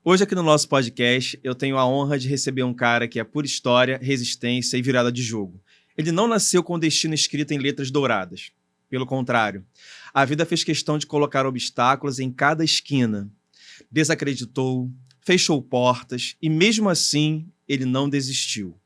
Hoje aqui no nosso podcast eu tenho a honra de receber um cara que é pura história, resistência e virada de jogo. Ele não nasceu com o destino escrito em letras douradas. Pelo contrário, a vida fez questão de colocar obstáculos em cada esquina. Desacreditou, fechou portas e mesmo assim ele não desistiu.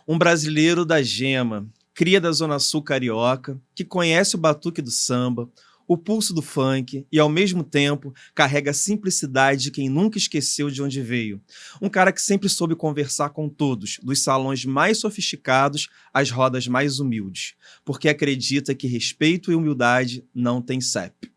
Um brasileiro da gema, cria da Zona Sul carioca, que conhece o batuque do samba, o pulso do funk e, ao mesmo tempo, carrega a simplicidade de quem nunca esqueceu de onde veio. Um cara que sempre soube conversar com todos, dos salões mais sofisticados às rodas mais humildes, porque acredita que respeito e humildade não têm CEP.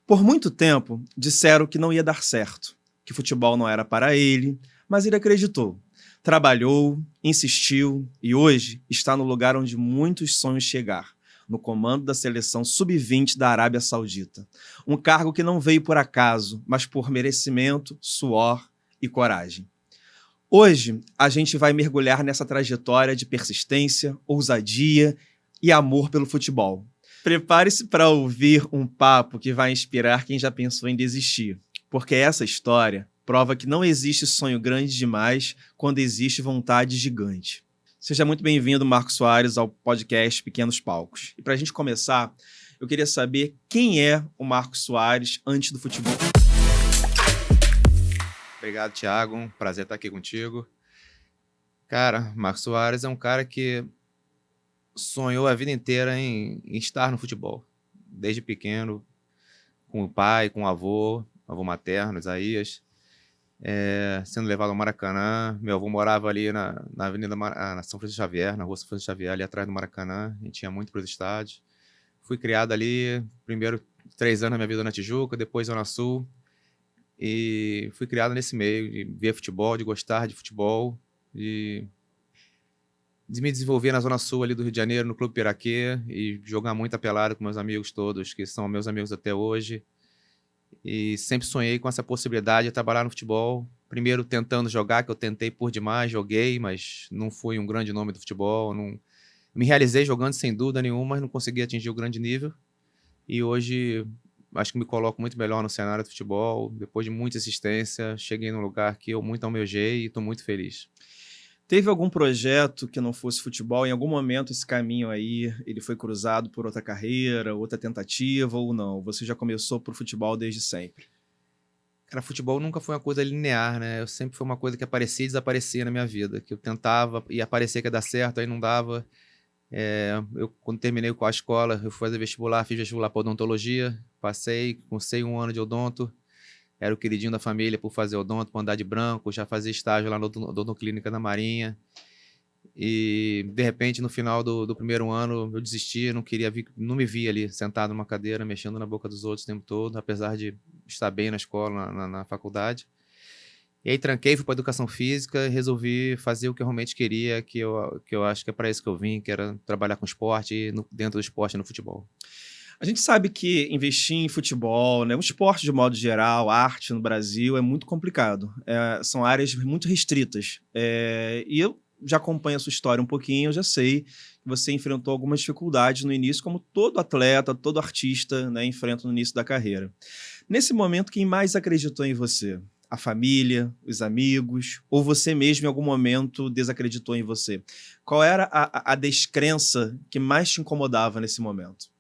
Por muito tempo, disseram que não ia dar certo, que futebol não era para ele, mas ele acreditou. Trabalhou, insistiu e hoje está no lugar onde muitos sonham chegar, no comando da seleção sub-20 da Arábia Saudita. Um cargo que não veio por acaso, mas por merecimento, suor e coragem. Hoje, a gente vai mergulhar nessa trajetória de persistência, ousadia e amor pelo futebol. Prepare-se para ouvir um papo que vai inspirar quem já pensou em desistir, porque essa história prova que não existe sonho grande demais quando existe vontade gigante. Seja muito bem-vindo, Marcos Soares, ao podcast Pequenos Palcos. E para a gente começar, eu queria saber quem é o Marcos Soares antes do futebol. Obrigado, Thiago. Um prazer estar aqui contigo. Cara, Marcos Soares é um cara que sonhou a vida inteira em estar no futebol. Desde pequeno, com o pai, com o avô materno, Isaías, sendo levado ao Maracanã. Meu avô morava ali na Avenida na São Francisco Xavier, na Rua São Francisco Xavier, ali atrás do Maracanã. A gente tinha muito para os estádios. Fui criado ali, primeiro 3 anos da minha vida na Tijuca, depois Zona Sul. E fui criado nesse meio de ver futebol, de gostar de futebol, de me desenvolver na Zona Sul ali do Rio de Janeiro, no Clube Piraquê, e jogar muita pelada com meus amigos todos, que são meus amigos até hoje. E sempre sonhei com essa possibilidade de trabalhar no futebol. Primeiro tentando jogar, que eu tentei por demais, joguei, mas não fui um grande nome do futebol. Não me realizei jogando sem dúvida nenhuma, mas não consegui atingir o grande nível. E hoje acho que me coloco muito melhor no cenário do futebol. Depois de muita insistência, cheguei num lugar que eu muito almejei e estou muito feliz. Teve algum projeto que não fosse futebol? Em algum momento esse caminho aí, ele foi cruzado por outra carreira, outra tentativa ou não? Você já começou pro futebol desde sempre? Cara, futebol nunca foi uma coisa linear, né? Eu sempre foi uma coisa que aparecia e desaparecia na minha vida. Que eu tentava e aparecia que ia dar certo, aí não dava. Eu, quando terminei com a escola, eu fui fazer vestibular, fiz vestibular para odontologia. Passei, cursei 1 ano de odonto. Era o queridinho da família por fazer odonto, por andar de branco, já fazia estágio lá na odontoclínica da Marinha. E, de repente, no final do primeiro ano, eu desisti, não me via ali sentado numa cadeira, mexendo na boca dos outros o tempo todo, apesar de estar bem na escola, na faculdade. E aí tranquei, fui para educação física e resolvi fazer o que eu realmente queria, que eu acho que é para isso que eu vim, que era trabalhar com esporte, dentro do esporte e no futebol. A gente sabe que investir em futebol, né, o esporte de modo geral, arte no Brasil é muito complicado. São áreas muito restritas. E eu já acompanho a sua história um pouquinho, eu já sei que você enfrentou algumas dificuldades no início, como todo atleta, todo artista, né, enfrenta no início da carreira. Nesse momento, quem mais acreditou em você? A família, os amigos, ou você mesmo em algum momento desacreditou em você? Qual era a descrença que mais te incomodava nesse momento?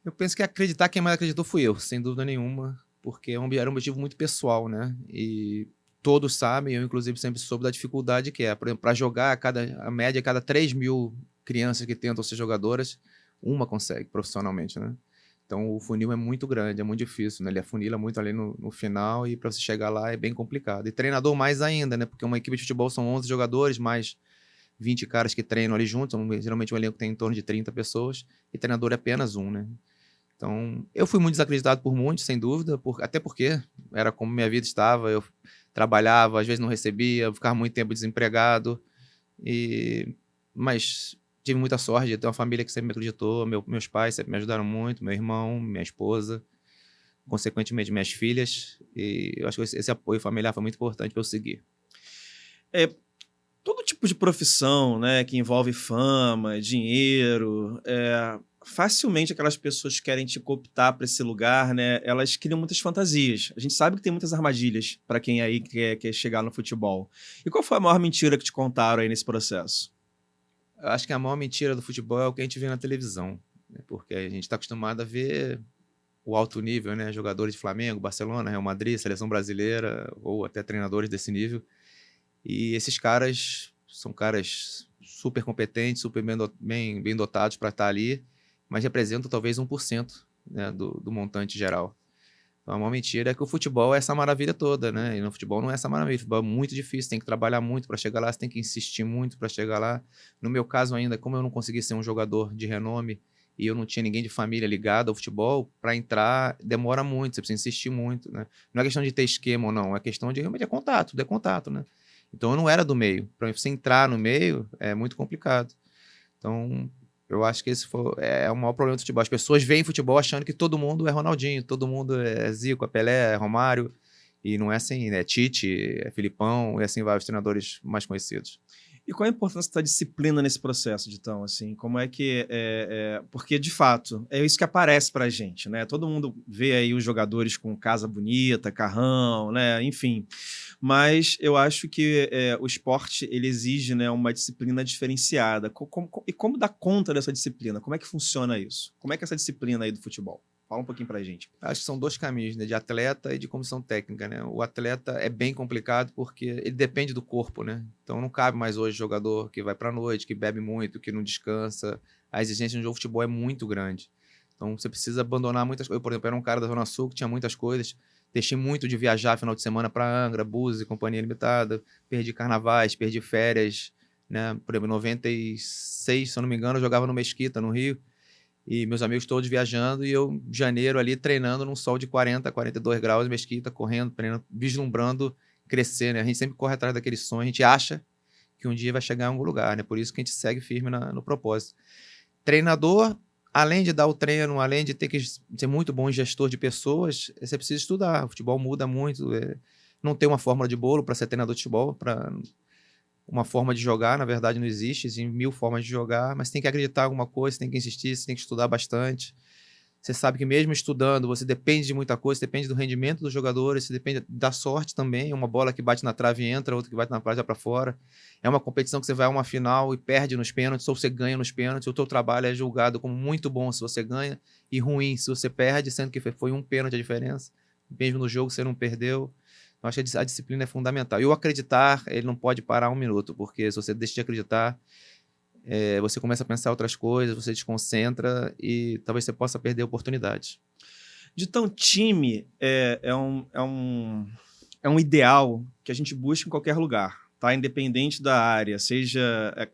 Eu penso que acreditar, quem mais acreditou fui eu, sem dúvida nenhuma, porque era um motivo muito pessoal, né? E todos sabem, eu inclusive sempre soube da dificuldade que é. Por exemplo, para jogar, a média, cada 3 mil crianças que tentam ser jogadoras, uma consegue profissionalmente, né? Então o funil é muito grande, é muito difícil, né? Ele afunila muito ali no final e para você chegar lá é bem complicado. E treinador mais ainda, né? Porque uma equipe de futebol são 11 jogadores, mais 20 caras que treinam ali juntos, geralmente o elenco tem em torno de 30 pessoas, e treinador é apenas um, né? Então, eu fui muito desacreditado por muitos, sem dúvida, até porque era como minha vida estava, eu trabalhava, às vezes não recebia, eu ficava muito tempo desempregado, mas tive muita sorte de ter uma família que sempre me acreditou, meus pais sempre me ajudaram muito, meu irmão, minha esposa, consequentemente minhas filhas, e eu acho que esse apoio familiar foi muito importante para eu seguir. Todo tipo de profissão, né, que envolve fama, dinheiro, facilmente aquelas pessoas que querem te cooptar para esse lugar, né? Elas criam muitas fantasias. A gente sabe que tem muitas armadilhas para quem aí quer chegar no futebol. E qual foi a maior mentira que te contaram aí nesse processo? Eu acho que a maior mentira do futebol é o que a gente vê na televisão, né? Porque a gente está acostumado a ver o alto nível, né? Jogadores de Flamengo, Barcelona, Real Madrid, seleção brasileira, ou até treinadores desse nível. E esses caras são caras super competentes, super bem dotados para estar ali, mas representam talvez 1%, né, do montante geral. Então, a maior mentira é que o futebol é essa maravilha toda, né? E no futebol não é essa maravilha. O futebol é muito difícil, tem que trabalhar muito para chegar lá, você tem que insistir muito para chegar lá. No meu caso ainda, como eu não consegui ser um jogador de renome e eu não tinha ninguém de família ligado ao futebol, para entrar demora muito, você precisa insistir muito, né? Não é questão de ter esquema ou não, é questão de realmente de contato, né? Então eu não era do meio. Para você entrar no meio é muito complicado. Então eu acho que é o maior problema do futebol. As pessoas veem futebol achando que todo mundo é Ronaldinho, todo mundo é Zico, é Pelé, é Romário. E não é assim, né? É Tite, é Filipão e assim vai os treinadores mais conhecidos. E qual a importância da disciplina nesse processo, Ditão? Assim, como é que porque de fato é isso que aparece para a gente, né? Todo mundo vê aí os jogadores com casa bonita, carrão, né? Enfim, mas eu acho que o esporte ele exige, né, uma disciplina diferenciada. E como dar conta dessa disciplina? Como é que funciona isso? Como é que é essa disciplina aí do futebol? Fala um pouquinho pra gente. Acho que são dois caminhos, né? De atleta e de comissão técnica, né? O atleta é bem complicado porque ele depende do corpo, né? Então não cabe mais hoje jogador que vai pra noite, que bebe muito, que não descansa. A exigência no jogo de futebol é muito grande. Então você precisa abandonar muitas coisas. Eu, por exemplo, era um cara da Zona Sul que tinha muitas coisas. Deixei muito de viajar final de semana para Angra, Búzios e Companhia Limitada. Perdi carnavais, perdi férias, né? Por exemplo, em 96, se eu não me engano, eu jogava no Mesquita, no Rio. E meus amigos todos viajando e eu, em janeiro, ali treinando num sol de 40, 42 graus, Mesquita, correndo, treinando, vislumbrando crescer, né? A gente sempre corre atrás daquele sonho, a gente acha que um dia vai chegar em algum lugar, né? Por isso que a gente segue firme no propósito. Treinador, além de dar o treino, além de ter que ser muito bom gestor de pessoas, você precisa estudar. O futebol muda muito. Não tem uma fórmula de bolo para ser treinador de futebol, para uma forma de jogar, na verdade não existe, existem 1000 formas de jogar, mas tem que acreditar em alguma coisa, tem que insistir, você tem que estudar bastante. Você sabe que mesmo estudando, você depende de muita coisa, você depende do rendimento dos jogadores, você depende da sorte também, uma bola que bate na trave e entra, outra que bate na trave e vai para fora. É uma competição que você vai a uma final e perde nos pênaltis, ou você ganha nos pênaltis, o teu trabalho é julgado como muito bom se você ganha e ruim se você perde, sendo que foi um pênalti a diferença. Mesmo no jogo você não perdeu. Eu acho que a disciplina é fundamental. E o acreditar, ele não pode parar um minuto, porque se você deixa de acreditar, você começa a pensar outras coisas, você desconcentra e talvez você possa perder oportunidades. Então, time é um ideal que a gente busca em qualquer lugar, tá? Independente da área, seja...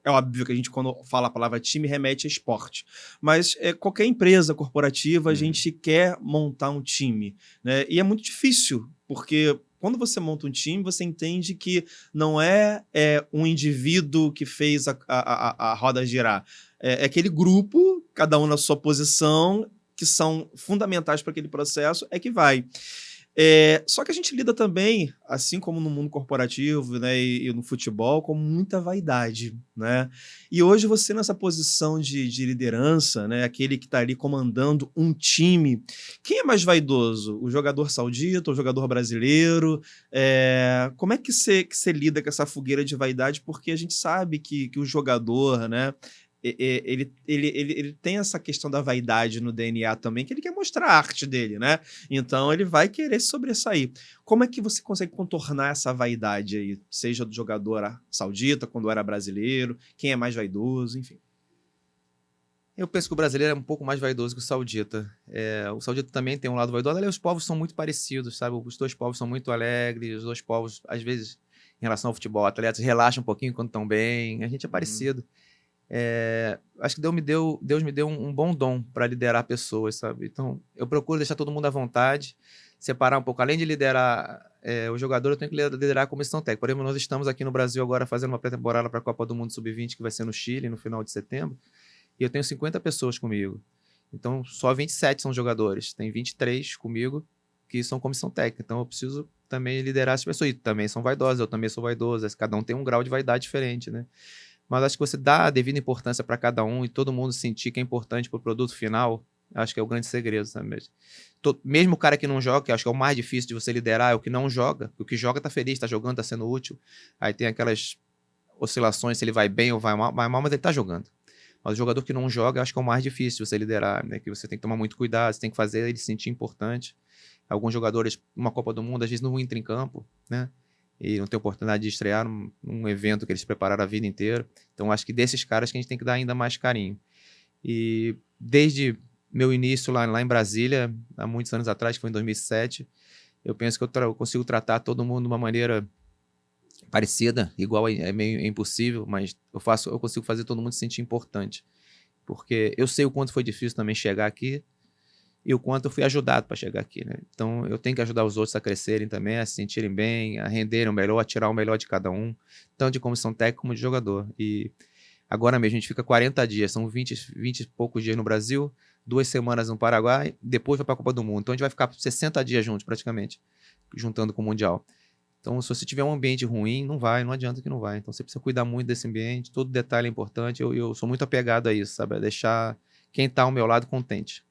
É óbvio que a gente, quando fala a palavra time, remete a esporte. Mas qualquer empresa corporativa, a gente quer montar um time, né? E é muito difícil, porque quando você monta um time, você entende que não é um indivíduo que fez a roda girar. É aquele grupo, cada um na sua posição, que são fundamentais para aquele processo, é que vai. Só que a gente lida também, assim como no mundo corporativo, né, e no futebol, com muita vaidade, né? E hoje você nessa posição de liderança, né, aquele que está ali comandando um time, quem é mais vaidoso? O jogador saudita, o jogador brasileiro? Como é que você lida com essa fogueira de vaidade? Porque a gente sabe que o jogador, né, ele tem essa questão da vaidade no DNA também, que ele quer mostrar a arte dele, né? Então ele vai querer sobressair. Como é que você consegue contornar essa vaidade aí? Seja do jogador saudita, quando era brasileiro, quem é mais vaidoso, enfim. Eu penso que o brasileiro é um pouco mais vaidoso que o saudita. O saudita também tem um lado vaidoso. Aliás, os povos são muito parecidos, sabe? Os dois povos são muito alegres, os dois povos, às vezes, em relação ao futebol, atletas relaxam um pouquinho quando estão bem. A gente é parecido. Acho que Deus me deu um bom dom para liderar pessoas, sabe? Então, eu procuro deixar todo mundo à vontade, separar um pouco. Além de liderar o jogador, eu tenho que liderar a comissão técnica. Por exemplo, nós estamos aqui no Brasil agora fazendo uma pré-temporada para a Copa do Mundo Sub-20, que vai ser no Chile, no final de setembro, e eu tenho 50 pessoas comigo. Então, só 27 são jogadores. Tem 23 comigo que são comissão técnica. Então, eu preciso também liderar as pessoas. E também são vaidosas, eu também sou vaidoso. Cada um tem um grau de vaidade diferente, né? Mas acho que você dá a devida importância para cada um e todo mundo sentir que é importante para o produto final, acho que é o grande segredo, sabe? Mesmo o cara que não joga, que acho que é o mais difícil de você liderar, é o que não joga. O que joga tá feliz, tá jogando, tá sendo útil. Aí tem aquelas oscilações, se ele vai bem ou vai mal, mas ele tá jogando. Mas o jogador que não joga, acho que é o mais difícil de você liderar, né? Que você tem que tomar muito cuidado, você tem que fazer ele se sentir importante. Alguns jogadores, numa Copa do Mundo, às vezes não entram em campo, né? E não tem oportunidade de estrear num evento que eles prepararam a vida inteira. Então, acho que desses caras que a gente tem que dar ainda mais carinho. E desde meu início lá em Brasília, há muitos anos atrás, que foi em 2007, eu penso que eu consigo tratar todo mundo de uma maneira parecida, igual é meio impossível, mas eu consigo fazer todo mundo se sentir importante. Porque eu sei o quanto foi difícil também chegar aqui e o quanto eu fui ajudado para chegar aqui, né? Então, eu tenho que ajudar os outros a crescerem também, a se sentirem bem, a renderem o melhor, a tirar o melhor de cada um, tanto de comissão técnica como de jogador. E agora mesmo a gente fica 40 dias, são 20 e poucos dias no Brasil, 2 semanas no Paraguai, depois vai para a Copa do Mundo. Então, a gente vai ficar 60 dias juntos, praticamente, juntando com o Mundial. Então, se você tiver um ambiente ruim, não adianta que não vai. Então, você precisa cuidar muito desse ambiente, todo detalhe é importante. Eu sou muito apegado a isso, sabe? A deixar quem está ao meu lado contente.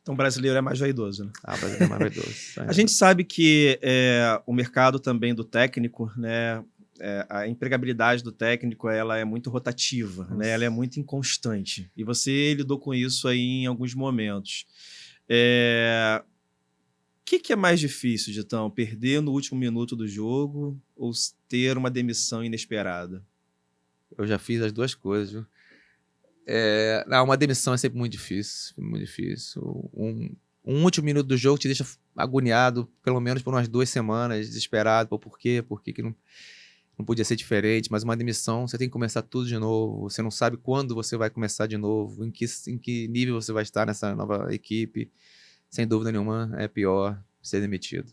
Então, o brasileiro é mais vaidoso, né? Ah, o brasileiro é mais vaidoso. A gente sabe que o mercado também do técnico, né? A empregabilidade do técnico, ela é muito rotativa, né? Ela é muito inconstante. E você lidou com isso aí em alguns momentos. O que é mais difícil, Ditão? Perder no último minuto do jogo ou ter uma demissão inesperada? Eu já fiz as duas coisas, viu? Uma demissão é sempre muito difícil, muito difícil. Um último minuto do jogo te deixa agoniado, pelo menos por umas 2 semanas, desesperado, por quê que não podia ser diferente, mas uma demissão, você tem que começar tudo de novo, você não sabe quando você vai começar de novo, em que nível você vai estar nessa nova equipe, sem dúvida nenhuma é pior ser demitido.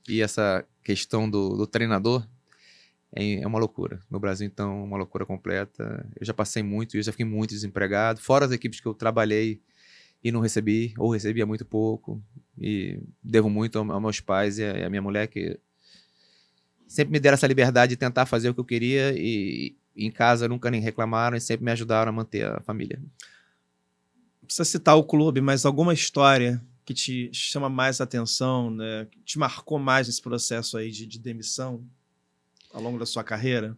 E essa questão do treinador, é uma loucura. No Brasil, então, uma loucura completa. Eu já passei muito, eu já fiquei muito desempregado. Fora as equipes que eu trabalhei e não recebi, ou recebia muito pouco. E devo muito aos meus pais e à minha mulher, que sempre me deram essa liberdade de tentar fazer o que eu queria. E em casa nunca nem reclamaram e sempre me ajudaram a manter a família. Não precisa citar o clube, mas alguma história que te chama mais atenção, né? Que te marcou mais esse processo aí de demissão ao longo da sua carreira?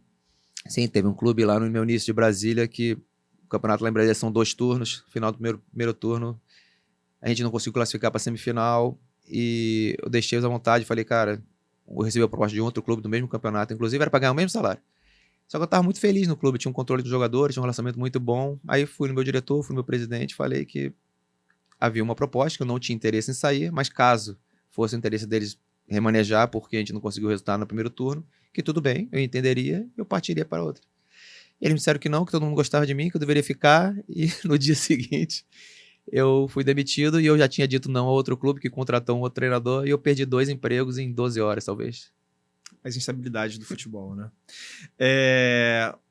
Sim, teve um clube lá no meu início de Brasília que o campeonato lá em Brasília são 2 turnos, final do primeiro turno a gente não conseguiu classificar para a semifinal e eu deixei eles à vontade, falei, cara, eu recebi a proposta de outro clube do mesmo campeonato, inclusive era para ganhar o mesmo salário. Só que eu estava muito feliz no clube, tinha um controle dos jogadores, tinha um relacionamento muito bom. Aí fui no meu diretor, fui no meu presidente, falei que havia uma proposta, que eu não tinha interesse em sair, mas caso fosse o interesse deles remanejar, porque a gente não conseguiu o resultado no primeiro turno, que tudo bem, eu entenderia, eu partiria para outra. Eles me disseram que não, que todo mundo gostava de mim, que eu deveria ficar, e no dia seguinte eu fui demitido e eu já tinha dito não a outro clube que contratou um outro treinador e eu perdi 2 empregos em 12 horas, talvez. As instabilidades do futebol, né?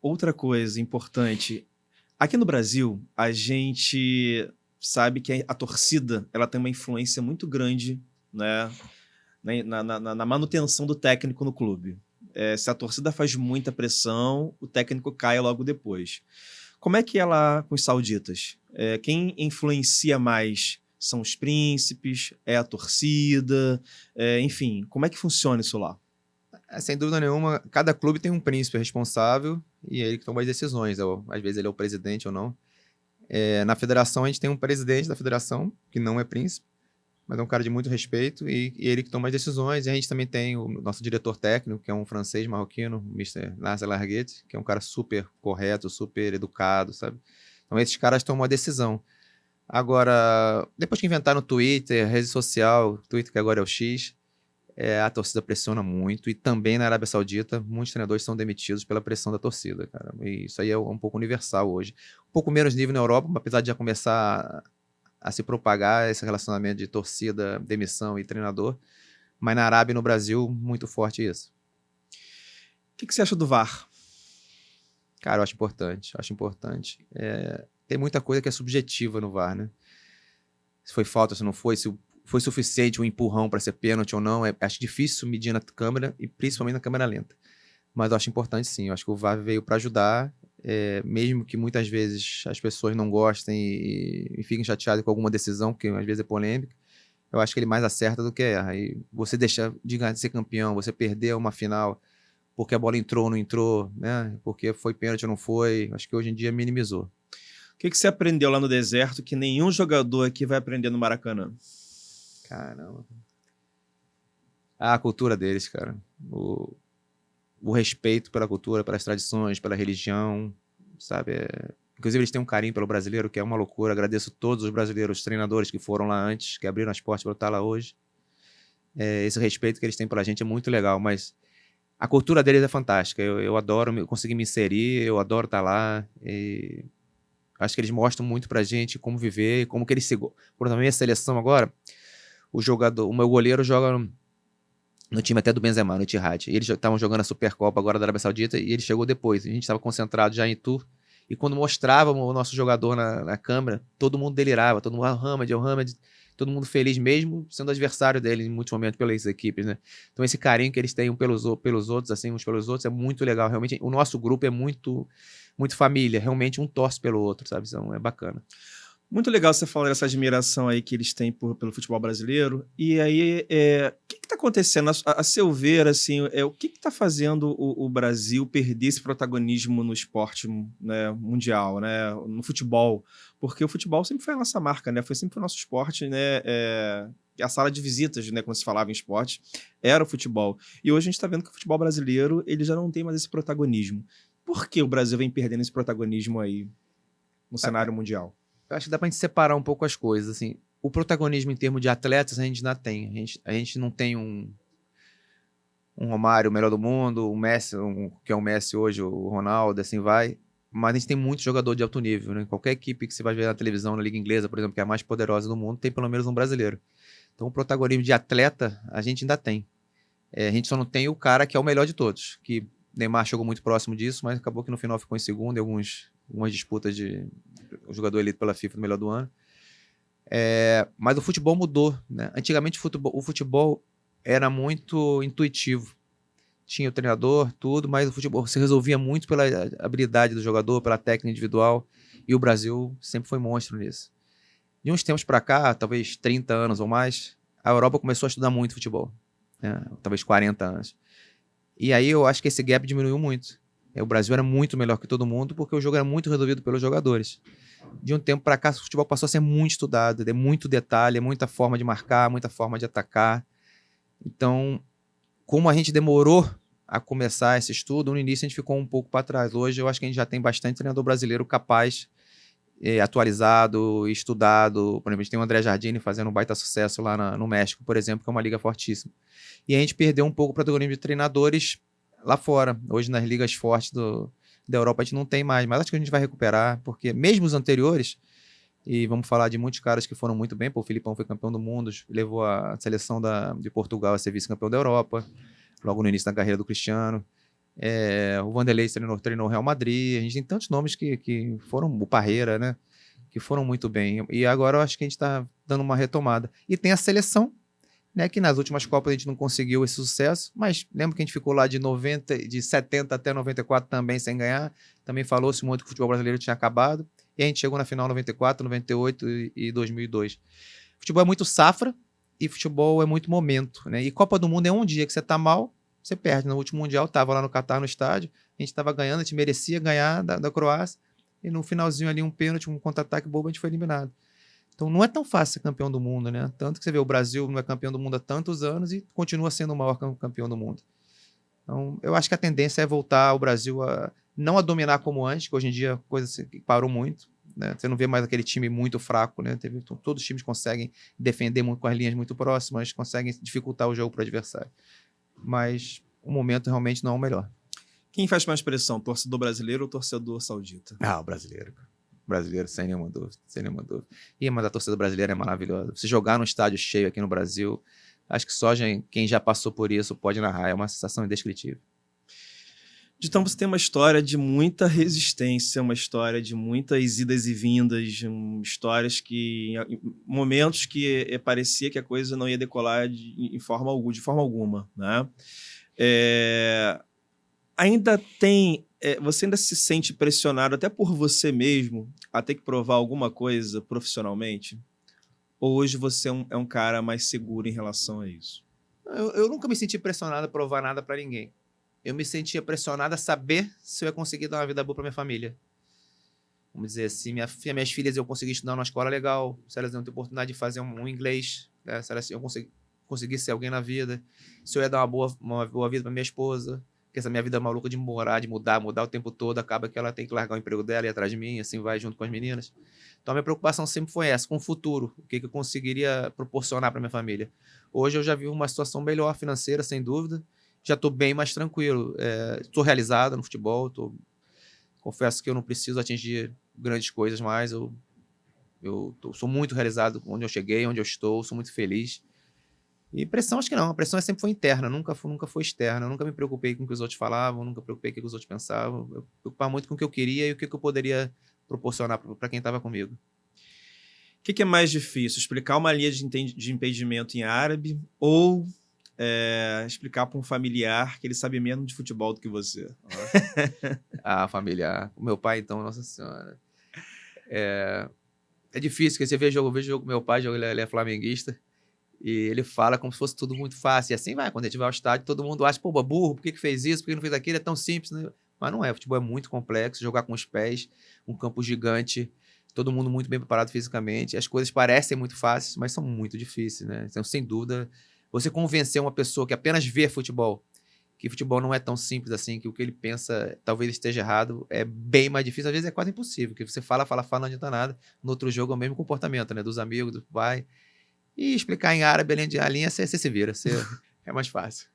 Outra coisa importante, aqui no Brasil, a gente sabe que a torcida ela tem uma influência muito grande, né, na manutenção do técnico no clube. Se a torcida faz muita pressão, o técnico cai logo depois. Como é que é lá com os sauditas? Quem influencia mais são os príncipes? É a torcida? Enfim, como é que funciona isso lá? Sem dúvida nenhuma, cada clube tem um príncipe responsável e é ele que toma as decisões. Às vezes ele é o presidente ou não. Na federação, a gente tem um presidente da federação, que não é príncipe, mas é um cara de muito respeito e ele que toma as decisões. E a gente também tem o nosso diretor técnico, que é um francês marroquino, o Mr. Nasser Larguet, que é um cara super correto, super educado, sabe? Então esses caras tomam a decisão. Agora, depois que inventaram o Twitter, rede social, Twitter que agora é o X, a torcida pressiona muito e também na Arábia Saudita muitos treinadores são demitidos pela pressão da torcida, cara. E isso aí é um pouco universal hoje. Um pouco menos nível na Europa, apesar de já começar a se propagar esse relacionamento de torcida, demissão e treinador, mas na Arábia e no Brasil, muito forte isso. O que você acha do VAR? Cara, eu acho importante. Tem muita coisa que é subjetiva no VAR, né? Se foi falta, se não foi, se foi suficiente um empurrão para ser pênalti ou não, acho difícil medir na câmera e principalmente na câmera lenta. Mas eu acho importante sim, eu acho que o VAR veio para ajudar mesmo que muitas vezes as pessoas não gostem e fiquem chateadas com alguma decisão, que às vezes é polêmica, eu acho que ele mais acerta do que erra. E você deixar de ser campeão, você perder uma final porque a bola entrou ou não entrou, né? Porque foi pênalti ou não foi, acho que hoje em dia minimizou. O que você aprendeu lá no deserto que nenhum jogador aqui vai aprender no Maracanã? Caramba. A cultura deles, cara. O respeito pela cultura, pelas tradições, pela religião, sabe? Inclusive, eles têm um carinho pelo brasileiro, que é uma loucura. Agradeço todos os brasileiros, os treinadores que foram lá antes, que abriram as portas para eu estar lá hoje. Esse respeito que eles têm pela gente é muito legal, mas a cultura deles é fantástica. Eu adoro conseguir me inserir, eu adoro estar lá. E acho que eles mostram muito pra gente como viver, como que eles se... Por exemplo, a minha seleção agora, o meu goleiro joga no time até do Benzema, no Etihad. Eles estavam jogando a Supercopa agora da Arábia Saudita e ele chegou depois. A gente estava concentrado já em Tour. E quando mostrávamos o nosso jogador na câmera, todo mundo delirava, todo mundo, o Hamad, todo mundo feliz, mesmo sendo adversário dele em muitos momentos pelas equipes, né? Então esse carinho que eles têm pelos outros, assim, uns pelos outros, é muito legal. Realmente, o nosso grupo é muito, muito família. Realmente, um torce pelo outro, sabe? Então, é bacana. Muito legal você falar dessa admiração aí que eles têm pelo futebol brasileiro. E aí, o que está acontecendo? A seu ver, assim, o que está fazendo o Brasil perder esse protagonismo no esporte, né, mundial, né, no futebol? Porque o futebol sempre foi a nossa marca, né? Sempre foi o nosso esporte, né? A sala de visitas, né, quando se falava em esporte, era o futebol. E hoje a gente está vendo que o futebol brasileiro ele já não tem mais esse protagonismo. Por que o Brasil vem perdendo esse protagonismo aí no cenário mundial? Eu acho que dá pra gente separar um pouco as coisas, assim. O protagonismo em termos de atletas a gente ainda tem. A gente não tem um Romário, o melhor do mundo, o Messi, que é o Messi hoje, o Ronaldo, assim vai. Mas a gente tem muito jogador de alto nível, né? Qualquer equipe que você vai ver na televisão, na Liga Inglesa, por exemplo, que é a mais poderosa do mundo, tem pelo menos um brasileiro. Então o protagonismo de atleta a gente ainda tem. A gente só não tem o cara que é o melhor de todos, que Neymar chegou muito próximo disso, mas acabou que no final ficou em segundo em algumas disputas de o jogador eleito pela FIFA no melhor do ano. Mas o futebol mudou, né? Antigamente o futebol era muito intuitivo. Tinha o treinador, tudo, mas o futebol se resolvia muito pela habilidade do jogador, pela técnica individual, e o Brasil sempre foi monstro nisso. De uns tempos para cá, talvez 30 anos ou mais, a Europa começou a estudar muito futebol, né? Talvez 40 anos. E aí eu acho que esse gap diminuiu muito. O Brasil era muito melhor que todo mundo porque o jogo era muito resolvido pelos jogadores. De um tempo para cá, o futebol passou a ser muito estudado, é muito detalhe, é muita forma de marcar, muita forma de atacar. Então, como a gente demorou a começar esse estudo, no início a gente ficou um pouco para trás. Hoje eu acho que a gente já tem bastante treinador brasileiro capaz, atualizado, estudado. Por exemplo, a gente tem o André Jardine fazendo um baita sucesso lá no México, por exemplo, que é uma liga fortíssima. E a gente perdeu um pouco o protagonismo de treinadores lá fora. Hoje, nas ligas fortes da Europa, a gente não tem mais. Mas acho que a gente vai recuperar, porque mesmo os anteriores, e vamos falar de muitos caras que foram muito bem, o Filipão foi campeão do mundo, levou a seleção de Portugal a ser vice-campeão da Europa, logo no início da carreira do Cristiano. O Vanderlei treinou o Real Madrid. A gente tem tantos nomes que foram, o Parreira, né? Que foram muito bem. E agora eu acho que a gente está dando uma retomada. E tem a seleção, né, que nas últimas Copas a gente não conseguiu esse sucesso, mas lembro que a gente ficou lá de 70 até 94 também sem ganhar. Também falou-se muito que o futebol brasileiro tinha acabado. E a gente chegou na final 94, 98 e 2002. Futebol é muito safra e futebol é muito momento, né? E Copa do Mundo é um dia que você tá mal, você perde. No último Mundial, tava lá no Catar, no estádio, a gente tava ganhando, a gente merecia ganhar da Croácia, e no finalzinho ali um pênalti, um contra-ataque bobo, a gente foi eliminado. Então não é tão fácil ser campeão do mundo, né? Tanto que você vê, o Brasil não é campeão do mundo há tantos anos e continua sendo o maior campeão do mundo. Então eu acho que a tendência é voltar o Brasil não a dominar como antes, que hoje em dia a coisa parou muito, né? Você não vê mais aquele time muito fraco, né? Todos os times conseguem defender muito com as linhas muito próximas, conseguem dificultar o jogo para o adversário. Mas o momento realmente não é o melhor. Quem faz mais pressão, torcedor brasileiro ou torcedor saudita? O brasileiro. Brasileiro, sem nenhuma dúvida. Mas a torcida brasileira é maravilhosa. Se jogar num estádio cheio aqui no Brasil, acho que só quem já passou por isso pode narrar. É uma sensação indescritível. Então você tem uma história de muita resistência, uma história de muitas idas e vindas, histórias que, momentos que parecia que a coisa não ia decolar de forma alguma, né? Ainda tem você ainda se sente pressionado até por você mesmo a ter que provar alguma coisa profissionalmente? Ou hoje você é um cara mais seguro em relação a isso? Eu nunca me senti pressionado a provar nada para ninguém. Eu me sentia pressionado a saber se eu ia conseguir dar uma vida boa para minha família. Vamos dizer assim, minhas filhas eu consegui estudar numa escola legal, se elas iam ter oportunidade de fazer um inglês, né? Se elas iam conseguir ser alguém na vida, se eu ia dar uma boa vida para minha esposa, porque essa minha vida maluca de morar, de mudar o tempo todo, acaba que ela tem que largar o emprego dela e ir atrás de mim, assim vai junto com as meninas. Então a minha preocupação sempre foi essa, com o futuro, o que eu conseguiria proporcionar para minha família. Hoje eu já vivo uma situação melhor financeira, sem dúvida, já estou bem mais tranquilo, estou realizado no futebol, confesso que eu não preciso atingir grandes coisas mais, sou muito realizado onde eu cheguei, onde eu estou, sou muito feliz. E pressão, acho que não. A pressão sempre foi interna, nunca foi externa. Eu nunca me preocupei com o que os outros falavam, nunca me preocupei com o que os outros pensavam. Eu me preocupava muito com o que eu queria e o que eu poderia proporcionar para quem estava comigo. O que é mais difícil? Explicar uma linha de impedimento em árabe ou explicar para um familiar que ele sabe menos de futebol do que você? Familiar. O meu pai, então, nossa senhora. É difícil, porque você vê jogo, eu vejo jogo com meu pai, ele é flamenguista. E ele fala como se fosse tudo muito fácil. E assim vai, quando a gente vai ao estádio, todo mundo acha, pô, burro, por que fez isso, por que não fez aquilo? É tão simples, né? Mas não é, o futebol é muito complexo, jogar com os pés, um campo gigante, todo mundo muito bem preparado fisicamente. As coisas parecem muito fáceis, mas são muito difíceis, né? Então, sem dúvida, você convencer uma pessoa que apenas vê futebol, que futebol não é tão simples assim, que o que ele pensa talvez esteja errado, é bem mais difícil, às vezes é quase impossível, porque você fala, não adianta nada. No outro jogo é o mesmo comportamento, né? Dos amigos, do pai. E explicar em árabe, além de a linha, você se vira, é mais fácil.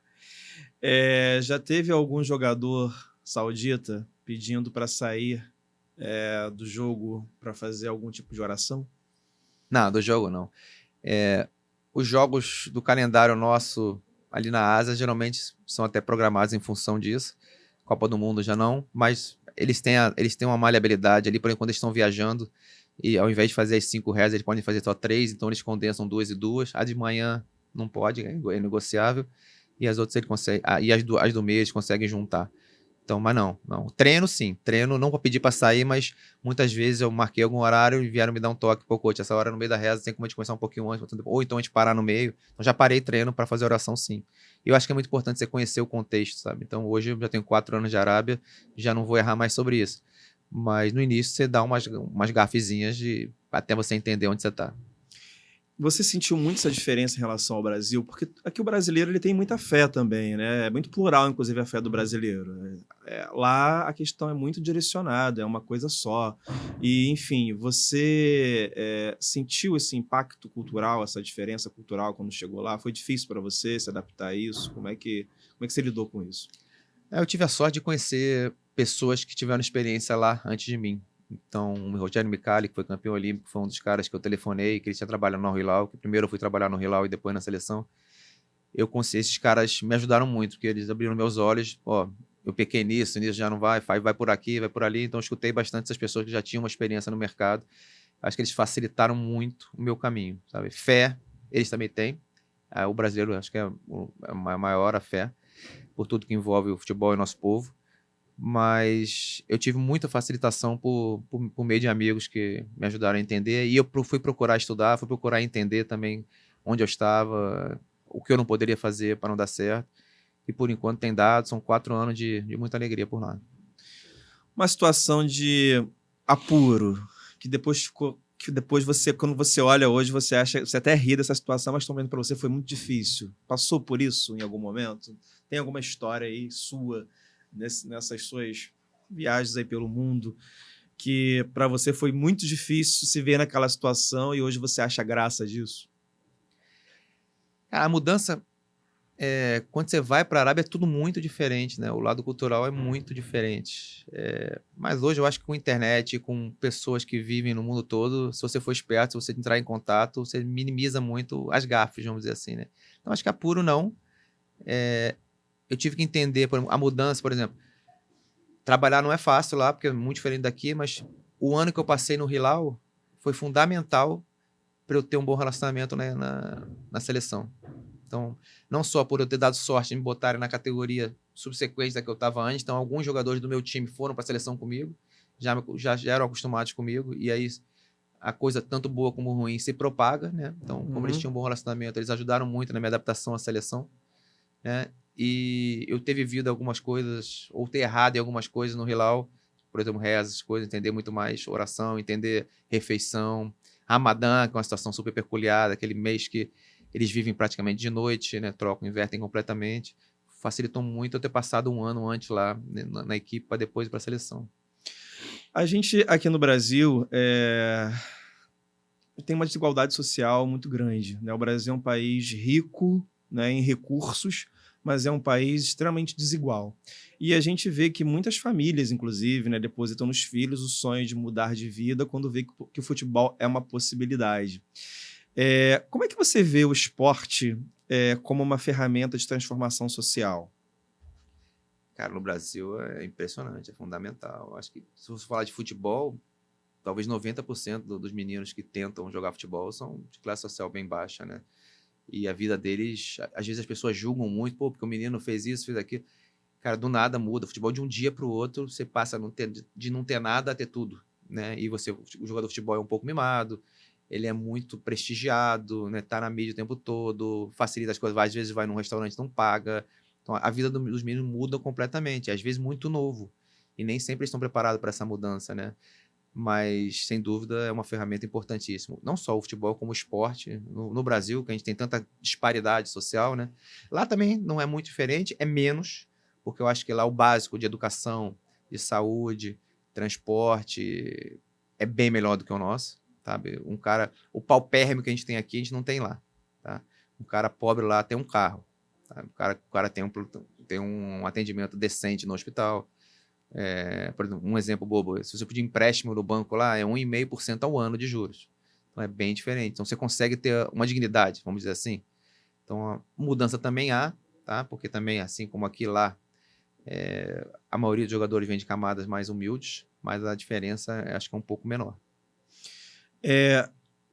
Já teve algum jogador saudita pedindo para sair do jogo para fazer algum tipo de oração? Não, do jogo não. Os jogos do calendário nosso ali na Ásia geralmente são até programados em função disso. Copa do Mundo já não, mas eles têm uma maleabilidade ali, por enquanto eles estão viajando. E ao invés de fazer as 5 rezas, eles podem fazer só 3, então eles condensam 2 e 2. A de manhã não pode, é negociável. E as outras ele consegue. E as do meio eles conseguem juntar. Então, mas não. Treino sim. Treino não para pedir para sair, mas muitas vezes eu marquei algum horário e vieram me dar um toque. Pô, coach, essa hora no meio da reza tem como a gente começar um pouquinho antes, ou então a gente parar no meio. Então já parei treino para fazer oração sim. E eu acho que é muito importante você conhecer o contexto, sabe? Então hoje eu já tenho 4 anos de Arábia, já não vou errar mais sobre isso. Mas no início você dá umas gafezinhas até você entender onde você está. Você sentiu muito essa diferença em relação ao Brasil? Porque aqui o brasileiro ele tem muita fé também, né? É muito plural, inclusive, a fé do brasileiro. Lá a questão é muito direcionada, é uma coisa só. E, enfim, você sentiu esse impacto cultural, essa diferença cultural quando chegou lá? Foi difícil para você se adaptar a isso? Como é que você lidou com isso? Eu tive a sorte de conhecer pessoas que tiveram experiência lá antes de mim. Então, o Rogério Micali, que foi campeão olímpico, foi um dos caras que eu telefonei, que ele tinha trabalhado no Hilal, que primeiro eu fui trabalhar no Hilal e depois na seleção. Esses caras me ajudaram muito, porque eles abriram meus olhos, eu pequei nisso já não vai por aqui, vai por ali. Então, eu escutei bastante essas pessoas que já tinham uma experiência no mercado. Acho que eles facilitaram muito o meu caminho, sabe? Fé, eles também têm. O brasileiro, acho que é a maior a fé, por tudo que envolve o futebol e o nosso povo. Mas eu tive muita facilitação por meio de amigos que me ajudaram a entender, e eu fui procurar estudar, fui procurar entender também onde eu estava, o que eu não poderia fazer para não dar certo, e por enquanto tem dado, são 4 anos de muita alegria por lá. Uma situação de apuro, que depois você, quando você olha hoje, você até ri dessa situação, mas também para você foi muito difícil. Passou por isso em algum momento? Tem alguma história aí sua nessas suas viagens aí pelo mundo que para você foi muito difícil se ver naquela situação e hoje você acha graça disso? A mudança, quando você vai para a Arábia, é tudo muito diferente, né? O lado cultural é muito diferente. Mas hoje eu acho que com a internet, com pessoas que vivem no mundo todo, se você for esperto, se você entrar em contato, você minimiza muito as gafes, vamos dizer assim, né? Então acho que apuro não. Eu tive que entender a mudança, por exemplo. Trabalhar não é fácil lá, porque é muito diferente daqui, mas o ano que eu passei no Hilal foi fundamental para eu ter um bom relacionamento na seleção. Então, não só por eu ter dado sorte de me botarem na categoria subsequente da que eu estava antes, então alguns jogadores do meu time foram para a seleção comigo, já eram acostumados comigo, e aí a coisa, tanto boa como ruim, se propaga, né? Então, como eles tinham um bom relacionamento, eles ajudaram muito na minha adaptação à seleção, né? E eu ter vivido algumas coisas, ou ter errado em algumas coisas no Hilal, por exemplo, rezas, coisas, entender muito mais oração, entender refeição, Ramadã, que é uma situação super peculiar, aquele mês que eles vivem praticamente de noite, né? Trocam, invertem completamente. Facilitou muito eu ter passado um ano antes lá, né, na equipe, para depois ir para a seleção. A gente, aqui no Brasil, tem uma desigualdade social muito grande, né? O Brasil é um país rico, né, em recursos, mas é um país extremamente desigual. E a gente vê que muitas famílias, inclusive, né, depositam nos filhos o sonho de mudar de vida quando vê que o futebol é uma possibilidade. Como é que você vê o esporte como uma ferramenta de transformação social? Cara, no Brasil é impressionante, é fundamental. Acho que se você falar de futebol, talvez 90% dos meninos que tentam jogar futebol são de classe social bem baixa, né? E a vida deles, às vezes as pessoas julgam muito, pô, porque o menino fez isso, fez aquilo. Cara, do nada muda. Futebol de um dia para o outro, você passa de não ter nada a ter tudo, né? E o jogador de futebol é um pouco mimado, ele é muito prestigiado, né? Tá na mídia o tempo todo, facilita as coisas, às vezes vai num restaurante não paga. Então a vida dos meninos muda completamente, às vezes muito novo. E nem sempre eles estão preparados para essa mudança, né? Mas, sem dúvida, é uma ferramenta importantíssima. Não só o futebol, como o esporte. No Brasil, que a gente tem tanta disparidade social, né? Lá também não é muito diferente, é menos, porque eu acho que lá o básico de educação, de saúde, transporte, é bem melhor do que o nosso, sabe? O paupérrimo que a gente tem aqui, a gente não tem lá, tá? Um cara pobre lá tem um carro, tá? O cara tem um atendimento decente no hospital. Por exemplo, um exemplo bobo, se você pedir empréstimo no banco lá, é 1,5% ao ano de juros. Então é bem diferente. Então você consegue ter uma dignidade, vamos dizer assim. Então a mudança também há, tá? Porque também, assim como aqui lá, a maioria dos jogadores vem de camadas mais humildes, mas a diferença acho que é um pouco menor.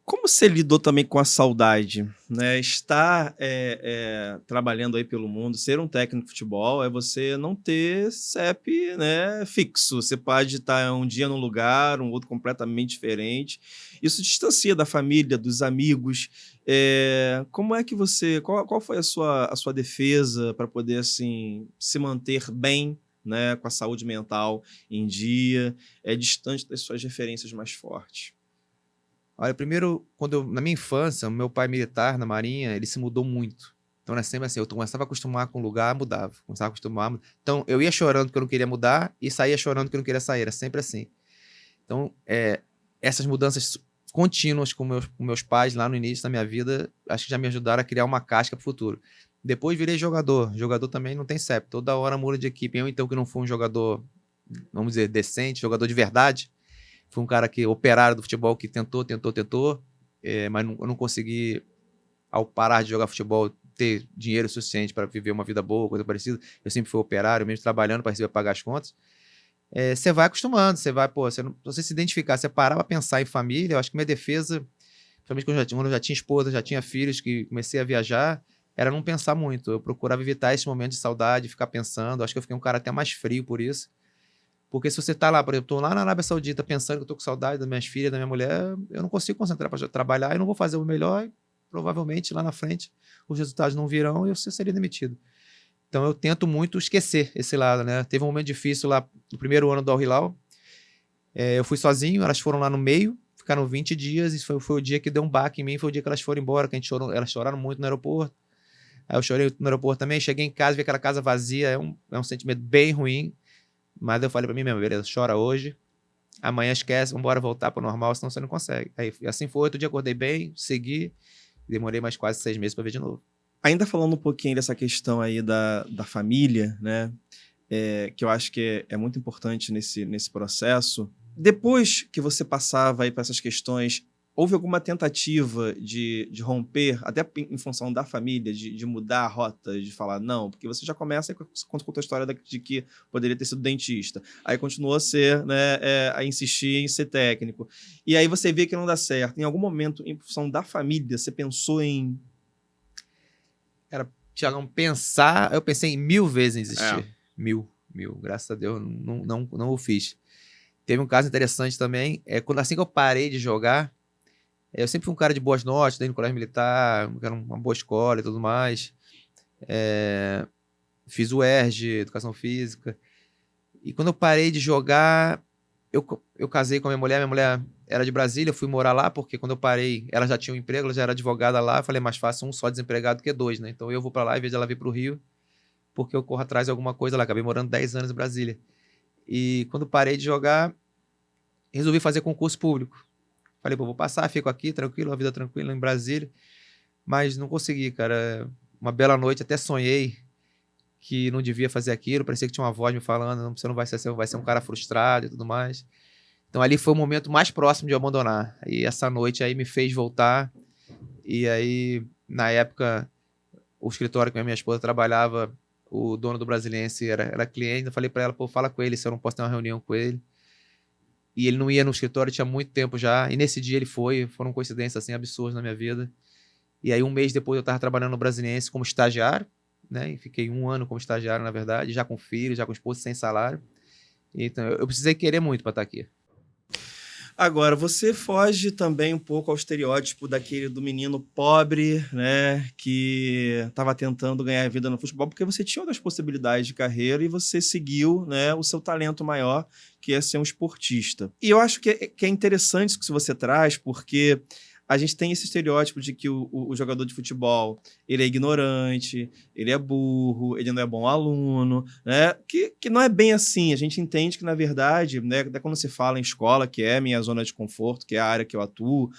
Como você lidou também com a saudade, né? Estar trabalhando aí pelo mundo, ser um técnico de futebol é você não ter CEP, né, fixo. Você pode estar um dia num lugar, um outro completamente diferente. Isso distancia da família, dos amigos. Como é que você... Qual foi a sua defesa para poder assim, se manter bem, né, com a saúde mental em dia, distante das suas referências mais fortes? Olha, primeiro, na minha infância, meu pai militar na Marinha, ele se mudou muito. Então era sempre assim, eu começava a acostumar com o lugar, mudava. Começava a acostumar. Então eu ia chorando que eu não queria mudar e saía chorando que eu não queria sair. Era sempre assim. Então, essas mudanças contínuas com meus pais lá no início da minha vida, acho que já me ajudaram a criar uma casca para o futuro. Depois virei jogador. Jogador também não tem CEP. Toda hora muda de equipe. Eu, então, que não fui um jogador, vamos dizer, decente, jogador de verdade, fui um cara operário do futebol, que tentou, mas eu não consegui, ao parar de jogar futebol, ter dinheiro suficiente para viver uma vida boa, coisa parecida. Eu sempre fui operário, mesmo trabalhando para receber pagar as contas. Você vai acostumando, você vai, se você se identificar, você parar para pensar em família, eu acho que minha defesa, principalmente quando eu já tinha esposa, já tinha filhos, que comecei a viajar, era não pensar muito. Eu procurava evitar esse momento de saudade, ficar pensando. Acho que eu fiquei um cara até mais frio por isso. Porque se você tá lá, por exemplo, tô lá na Arábia Saudita pensando que eu tô com saudade das minhas filhas, da minha mulher, eu não consigo concentrar para trabalhar e não vou fazer o melhor e provavelmente lá na frente os resultados não virão e eu seria demitido. Então eu tento muito esquecer esse lado, né? Teve um momento difícil lá no primeiro ano do Al Hilal. Eu fui sozinho, elas foram lá no meio, ficaram 20 dias e foi o dia que deu um baque em mim, foi o dia que elas foram embora, que a gente chorou, elas choraram muito no aeroporto. Aí eu chorei no aeroporto também, cheguei em casa, vi aquela casa vazia, é um sentimento bem ruim. Mas eu falei pra mim mesmo, beleza, chora hoje, amanhã esquece, vamos embora voltar pro normal, senão você não consegue. Aí assim foi, outro dia acordei bem, segui, demorei mais quase 6 meses pra ver de novo. Ainda falando um pouquinho dessa questão aí da família, né, que eu acho que é muito importante nesse processo, depois que você passava aí para essas questões, houve alguma tentativa de romper, até em função da família, de mudar a rota, de falar não? Porque você já começa e conta a história de que poderia ter sido dentista. Aí continuou a ser, né, a insistir em ser técnico. E aí você vê que não dá certo. Em algum momento, em função da família, você pensou em... Tiagão, pensar, eu pensei em 1000 vezes em desistir. É. Mil. Graças a Deus, não o fiz. Teve um caso interessante também, assim que eu parei de jogar, eu sempre fui um cara de boas notas, estudei no colégio militar, era uma boa escola e tudo mais. Fiz o ERJ, Educação Física. E quando eu parei de jogar, eu casei com a minha mulher era de Brasília, eu fui morar lá, porque quando eu parei, ela já tinha um emprego, ela já era advogada lá, eu falei, mais fácil um só desempregado que dois, né? Então eu vou pra lá, em vez de ela vir pro Rio, porque eu corro atrás de alguma coisa lá, acabei morando 10 anos em Brasília. E quando parei de jogar, resolvi fazer concurso público. Falei, pô, vou passar, fico aqui, tranquilo, uma vida tranquila em Brasília, mas não consegui, cara. Uma bela noite, até sonhei que não devia fazer aquilo, parecia que tinha uma voz me falando, não, você não vai ser um cara frustrado e tudo mais. Então ali foi o momento mais próximo de eu abandonar. E essa noite aí me fez voltar. E aí, na época, o escritório que a minha esposa trabalhava, o dono do Brasiliense era cliente. Eu falei para ela, pô, fala com ele se eu não posso ter uma reunião com ele. E ele não ia no escritório, tinha muito tempo já. E nesse dia ele foi. Foram coincidências assim absurdas na minha vida. E aí um mês depois eu estava trabalhando no Brasiliense como estagiário, né? E fiquei 1 ano como estagiário, na verdade, já com filho, já com esposa, sem salário. Então eu precisei querer muito para estar aqui. Agora, você foge também um pouco ao estereótipo daquele do menino pobre, né, que estava tentando ganhar vida no futebol, porque você tinha outras possibilidades de carreira e você seguiu, né, o seu talento maior, que é ser um esportista. E eu acho que é interessante isso que você traz, porque a gente tem esse estereótipo de que o jogador de futebol, ele é ignorante, ele é burro, ele não é bom aluno, né? Que não é bem assim. A gente entende que, na verdade, né, até quando se fala em escola, que é a minha zona de conforto, que é a área que eu atuo,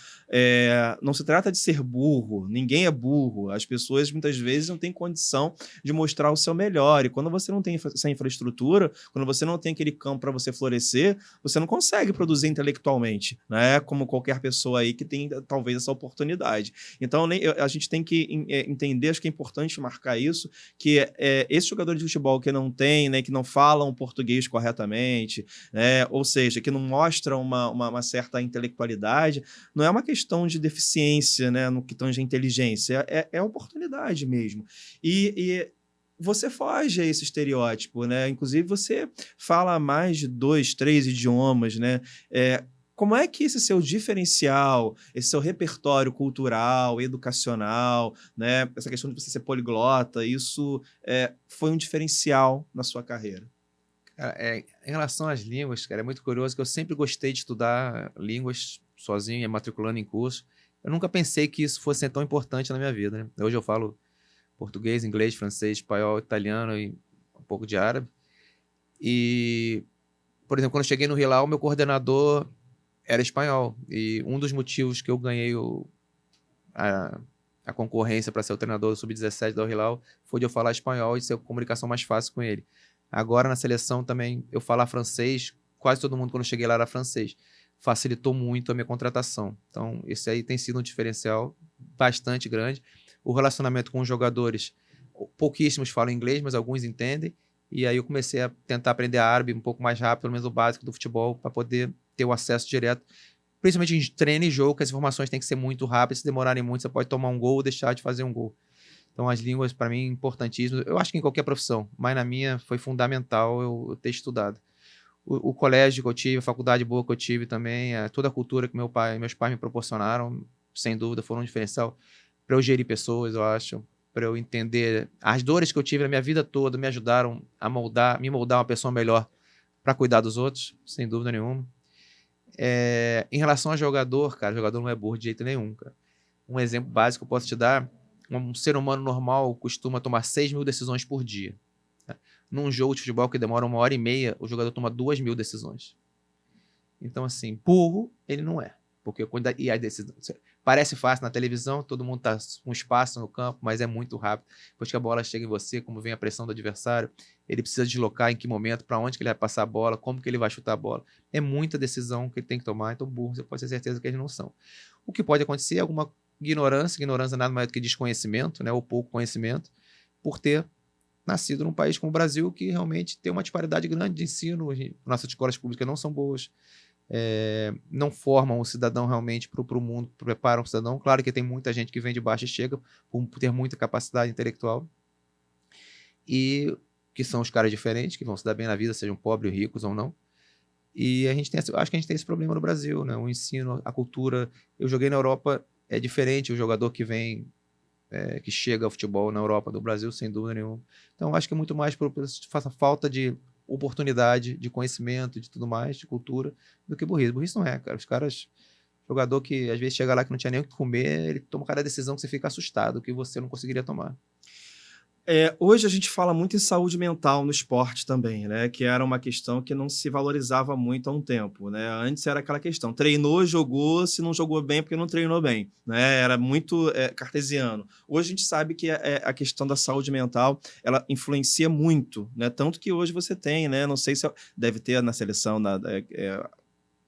não se trata de ser burro. Ninguém é burro. As pessoas, muitas vezes, não têm condição de mostrar o seu melhor. E quando você não tem essa infraestrutura, quando você não tem aquele campo para você florescer, você não consegue produzir intelectualmente, né? Como qualquer pessoa aí que tem talvez essa oportunidade. Então, a gente tem que entender, acho que é importante marcar isso, que esse jogador de futebol que não tem, né, que não falam português corretamente, né, ou seja, que não mostra uma certa intelectualidade, não é uma questão de deficiência, né, no que tange a inteligência, é oportunidade mesmo. E você foge a esse estereótipo, né? Inclusive, você fala mais de 2, 3 idiomas, né? Como é que esse seu diferencial, esse seu repertório cultural, educacional, né, essa questão de você ser poliglota, isso foi um diferencial na sua carreira? Cara, em relação às línguas, cara, é muito curioso que eu sempre gostei de estudar línguas sozinho, matriculando em curso. Eu nunca pensei que isso fosse tão importante na minha vida, né? Hoje eu falo português, inglês, francês, espanhol, italiano e um pouco de árabe. E, por exemplo, quando eu cheguei no Hilal, meu coordenador era espanhol. E um dos motivos que eu ganhei a concorrência para ser o treinador do Sub-17 do Hilal foi de eu falar espanhol e ser a comunicação mais fácil com ele. Agora, na seleção também, eu falar francês, quase todo mundo, quando eu cheguei lá, era francês. Facilitou muito a minha contratação. Então, esse aí tem sido um diferencial bastante grande. O relacionamento com os jogadores, pouquíssimos falam inglês, mas alguns entendem. E aí eu comecei a tentar aprender árabe um pouco mais rápido, pelo menos o básico do futebol, para poder ter o acesso direto. Principalmente em treino e jogo, que as informações têm que ser muito rápidas. Se demorarem muito, você pode tomar um gol ou deixar de fazer um gol. Então, as línguas, para mim, importantíssimas. Eu acho que em qualquer profissão, mas na minha foi fundamental eu ter estudado. O colégio que eu tive, a faculdade boa que eu tive também, toda a cultura que meus pais me proporcionaram, sem dúvida, foram um diferencial para eu gerir pessoas, eu acho, para eu entender as dores que eu tive na minha vida toda, me ajudaram a me moldar uma pessoa melhor para cuidar dos outros, sem dúvida nenhuma. Em relação a jogador, cara, jogador não é burro de jeito nenhum, cara. Um exemplo básico que eu posso te dar: um ser humano normal costuma tomar 6.000 decisões por dia. Tá? Num jogo de futebol que demora 1h30, o jogador toma 2.000 decisões. Então, assim, burro ele não é. Porque e a decisão parece fácil na televisão, todo mundo tá com espaço no campo, mas é muito rápido. Depois que a bola chega em você, como vem a pressão do adversário, ele precisa deslocar em que momento, para onde que ele vai passar a bola, como que ele vai chutar a bola. É muita decisão que ele tem que tomar, então burro, você pode ter certeza que eles não são. O que pode acontecer é alguma ignorância nada mais do que desconhecimento, né, ou pouco conhecimento, por ter nascido num país como o Brasil, que realmente tem uma disparidade grande de ensino. Nossas escolas públicas não são boas, não formam o cidadão realmente para o mundo, preparam o cidadão. Claro que tem muita gente que vem de baixo e chega por ter muita capacidade intelectual, e que são os caras diferentes, que vão se dar bem na vida, sejam pobres, ricos ou não. E acho que a gente tem esse problema no Brasil, né? O ensino, a cultura. Eu joguei na Europa, é diferente o jogador que vem, que chega ao futebol na Europa do Brasil, sem dúvida nenhuma. Então, acho que é muito mais por essa falta de oportunidade, de conhecimento, de tudo mais, de cultura, do que burrice. Burrice não é, cara. Os caras, jogador que às vezes chega lá que não tinha nem o que comer, ele toma cada decisão que você fica assustado, que você não conseguiria tomar. Hoje a gente fala muito em saúde mental no esporte também, né? Que era uma questão que não se valorizava muito há um tempo, né? Antes era aquela questão, treinou, jogou, se não jogou bem é porque não treinou bem, né? Era muito cartesiano. Hoje a gente sabe que a questão da saúde mental, ela influencia muito, né? Tanto que hoje você tem, né? Não sei se deve ter na seleção,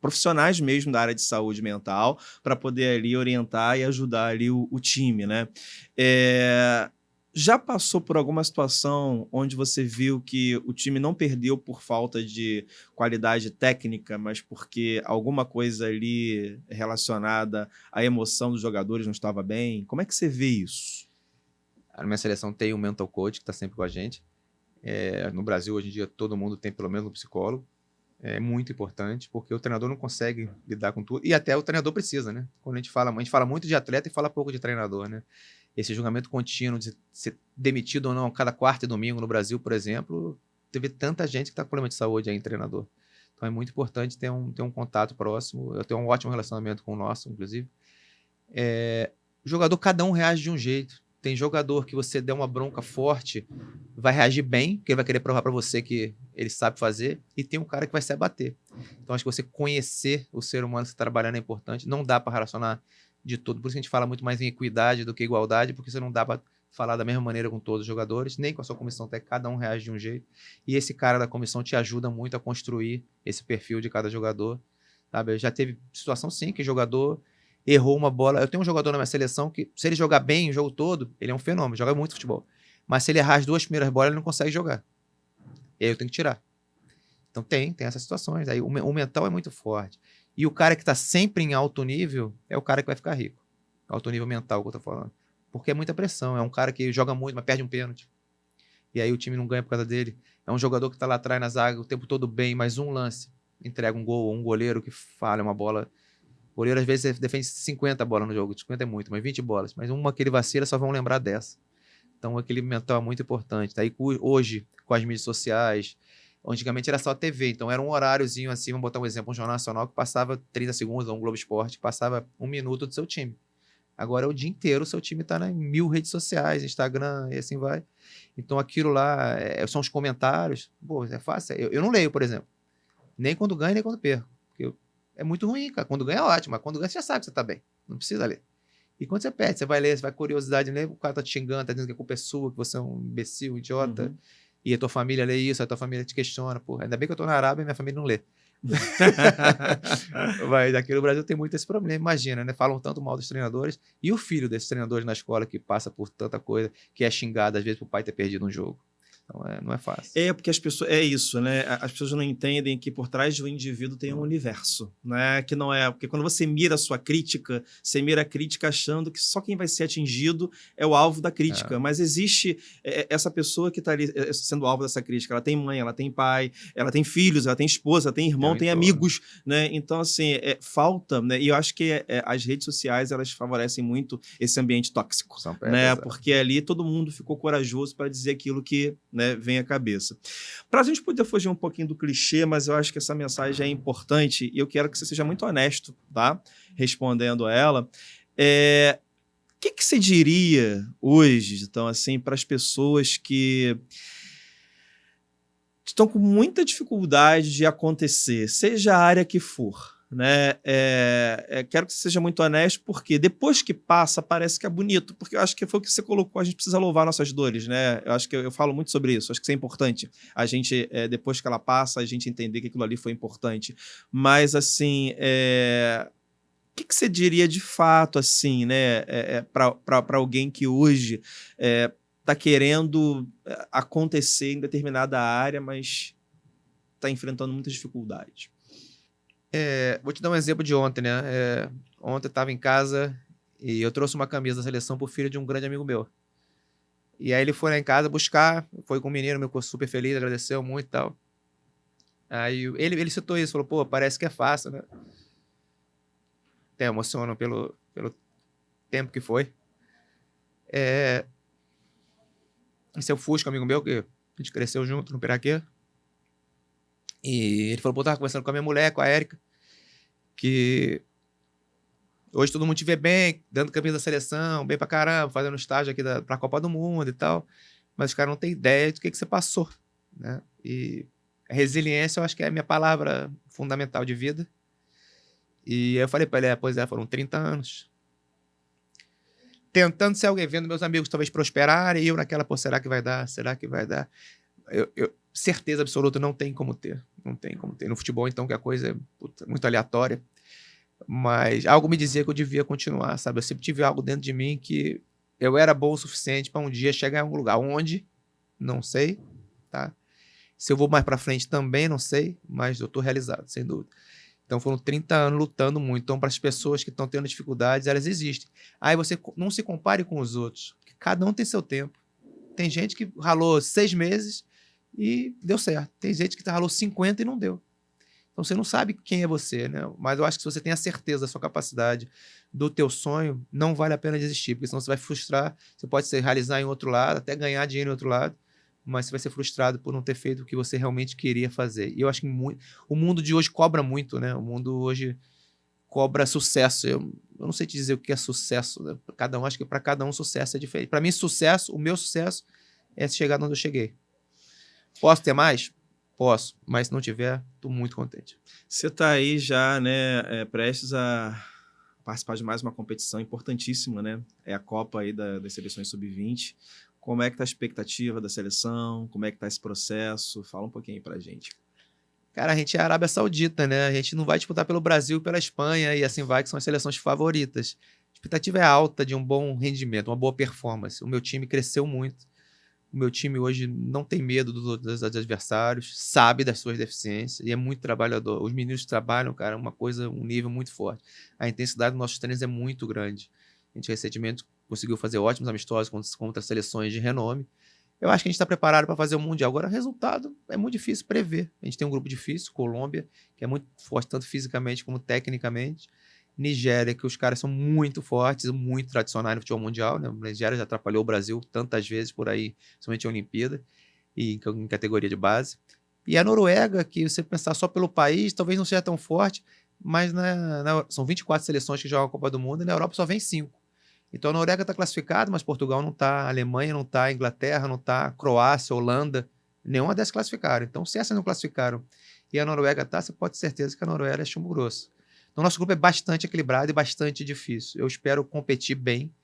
profissionais mesmo da área de saúde mental para poder ali orientar e ajudar ali o time, né? Já passou por alguma situação onde você viu que o time não perdeu por falta de qualidade técnica, mas porque alguma coisa ali relacionada à emoção dos jogadores não estava bem? Como é que você vê isso? Na minha seleção tem um mental coach que está sempre com a gente. No Brasil, hoje em dia, todo mundo tem pelo menos um psicólogo. É muito importante, porque o treinador não consegue lidar com tudo. E até o treinador precisa, né? Quando a gente fala muito de atleta e fala pouco de treinador, né? Esse julgamento contínuo de ser demitido ou não a cada quarta e domingo no Brasil, por exemplo, teve tanta gente que está com problema de saúde aí em treinador. Então é muito importante ter um contato próximo. Eu tenho um ótimo relacionamento com o nosso, inclusive. O jogador, cada um reage de um jeito. Tem jogador que você der uma bronca forte, vai reagir bem, porque ele vai querer provar para você que ele sabe fazer, e tem um cara que vai se abater. Então, acho que você conhecer o ser humano que você está trabalhando é importante. Não dá para relacionar de tudo. Por isso que a gente fala muito mais em equidade do que igualdade, porque você não dá para falar da mesma maneira com todos os jogadores, nem com a sua comissão técnica, cada um reage de um jeito. E esse cara da comissão te ajuda muito a construir esse perfil de cada jogador. Sabe? Já teve situação, sim, que jogador errou uma bola. Eu tenho um jogador na minha seleção que, se ele jogar bem o jogo todo, ele é um fenômeno, joga muito futebol. Mas se ele errar as 2 primeiras bolas, ele não consegue jogar. E aí eu tenho que tirar. Então tem essas situações. Aí o mental é muito forte. E o cara que está sempre em alto nível é o cara que vai ficar rico. Alto nível mental que eu tô falando. Porque é muita pressão. É um cara que joga muito, mas perde um pênalti. E aí o time não ganha por causa dele. É um jogador que está lá atrás na zaga o tempo todo bem, mas um lance entrega um gol, ou um goleiro que falha uma bola. O goleiro às vezes defende 50 bolas no jogo. 50 é muito, mas 20 bolas. Mas uma que ele vacila, só vão lembrar dessa. Então o equilíbrio mental é muito importante. Daí hoje, com as mídias sociais, antigamente era só TV, então era um horáriozinho assim, vamos botar um exemplo, um Jornal Nacional que passava 30 segundos, ou um Globo Esporte, que passava 1 minuto do seu time. Agora é o dia inteiro, o seu time está em 1000 redes sociais, Instagram, e assim vai. Então aquilo lá são os comentários. Pô, é fácil. Eu não leio, por exemplo. Nem quando ganho, nem quando perco. Porque é muito ruim, cara. Quando ganha é ótimo, mas quando ganha você já sabe que você está bem. Não precisa ler. E quando você perde, você vai ler, você vai curiosidade, ler, o cara tá te xingando, tá dizendo que a culpa é sua, que você é um imbecil, um idiota. Uhum. E a tua família lê isso, a tua família te questiona. Porra, ainda bem que eu tô na Arábia e minha família não lê. Mas aqui no Brasil tem muito esse problema, imagina, né? Falam tanto mal dos treinadores. E o filho desses treinadores na escola que passa por tanta coisa, que é xingado às vezes por pai ter perdido um jogo. Então não é fácil. Porque as pessoas. É isso, né? As pessoas não entendem que por trás do indivíduo tem um universo, né? Que não é. Porque quando você mira a sua crítica, você mira a crítica achando que só quem vai ser atingido é o alvo da crítica. Mas existe essa pessoa que está ali sendo alvo dessa crítica. Ela tem mãe, ela tem pai, ela tem filhos, ela tem esposa, ela tem irmão, tem amigos, né? Então, assim, falta, né? E eu acho que as redes sociais elas favorecem muito esse ambiente tóxico, né? Porque ali todo mundo ficou corajoso para dizer aquilo que, né, vem à cabeça. Para a gente poder fugir um pouquinho do clichê, mas eu acho que essa mensagem é importante e eu quero que você seja muito honesto, tá? Respondendo a ela. O que você diria hoje, então, assim, para as pessoas que estão com muita dificuldade de acontecer, seja a área que for, né? Quero que você seja muito honesto, porque depois que passa, parece que é bonito, porque eu acho que foi o que você colocou, a gente precisa louvar nossas dores, né? Eu acho que eu falo muito sobre isso, acho que isso é importante, a gente, depois que ela passa, a gente entender que aquilo ali foi importante. Mas, assim, o que você diria de fato, assim, né, para alguém que hoje está querendo acontecer em determinada área, mas está enfrentando muitas dificuldades? Vou te dar um exemplo de ontem, né? Ontem eu estava em casa e eu trouxe uma camisa da seleção pro filho de um grande amigo meu. E aí ele foi lá em casa buscar, foi com o menino, meu ficou super feliz, agradeceu muito e tal. Aí ele citou isso, falou, pô, parece que é fácil, né? Até emociono pelo tempo que foi. Esse é o Fusca, amigo meu, que a gente cresceu junto no Piraquê. E ele falou, pô, tava conversando com a minha mulher, com a Érica, que hoje todo mundo te vê bem, dando camisa da seleção, bem pra caramba, fazendo estágio aqui pra Copa do Mundo e tal, mas os caras não têm ideia do que você passou, né? E a resiliência, eu acho que é a minha palavra fundamental de vida. E aí eu falei pra ele, pois é, foram 30 anos. Tentando ser alguém, vendo meus amigos talvez prosperarem, e eu naquela, pô, será que vai dar? Será que vai dar? Certeza absoluta não tem como ter. Não tem como ter. No futebol, então, que a coisa é muito aleatória. Mas algo me dizia que eu devia continuar, sabe? Eu sempre tive algo dentro de mim que eu era bom o suficiente para um dia chegar em algum lugar. Onde? Não sei, tá? Se eu vou mais para frente também não sei, mas eu tô realizado, sem dúvida. Então foram 30 anos lutando muito. Então, para as pessoas que estão tendo dificuldades, elas existem. Aí você não se compare com os outros, porque cada um tem seu tempo. Tem gente que ralou 6 meses e deu certo. Tem gente que ralou 50 e não deu. Então você não sabe quem é você, né? Mas eu acho que se você tem a certeza da sua capacidade, do teu sonho, não vale a pena desistir, porque senão você vai frustrar. Você pode se realizar em outro lado, até ganhar dinheiro em outro lado, mas você vai ser frustrado por não ter feito o que você realmente queria fazer. E eu acho que o mundo de hoje cobra muito, né? O mundo hoje cobra sucesso. Eu não sei te dizer o que é sucesso, né? Cada um, acho que para cada um sucesso é diferente. Para mim, sucesso, o meu sucesso é chegar onde eu cheguei. Posso ter mais? Posso, mas se não tiver, estou muito contente. Você está aí já, né, prestes a participar de mais uma competição importantíssima, né? É a Copa aí das seleções sub-20. Como é que está a expectativa da seleção? Como é que está esse processo? Fala um pouquinho para a gente. Cara, a gente é a Arábia Saudita, né? A gente não vai disputar pelo Brasil e pela Espanha e assim vai, que são as seleções favoritas. A expectativa é alta de um bom rendimento, uma boa performance. O meu time cresceu muito. O meu time hoje não tem medo dos adversários, sabe das suas deficiências e é muito trabalhador. Os meninos trabalham, cara, um nível muito forte. A intensidade dos nossos treinos é muito grande. A gente recentemente conseguiu fazer ótimos amistosos contra seleções de renome. Eu acho que a gente está preparado para fazer o Mundial. Agora, o resultado é muito difícil prever. A gente tem um grupo difícil, Colômbia, que é muito forte tanto fisicamente como tecnicamente. Nigéria, que os caras são muito fortes, muito tradicionais no futebol mundial, né? A Nigéria já atrapalhou o Brasil tantas vezes por aí, somente em Olimpíada e em categoria de base. E a Noruega, que você pensar só pelo país, talvez não seja tão forte, mas são 24 seleções que jogam a Copa do Mundo e na Europa só vem 5. Então a Noruega está classificada, mas Portugal não está, a Alemanha não está, a Inglaterra não está, Croácia, Holanda, nenhuma dessas classificaram. Então, se essas não classificaram e a Noruega está, você pode ter certeza que a Noruega é chumbo grosso. Então, nosso grupo é bastante equilibrado e bastante difícil. Eu espero competir bem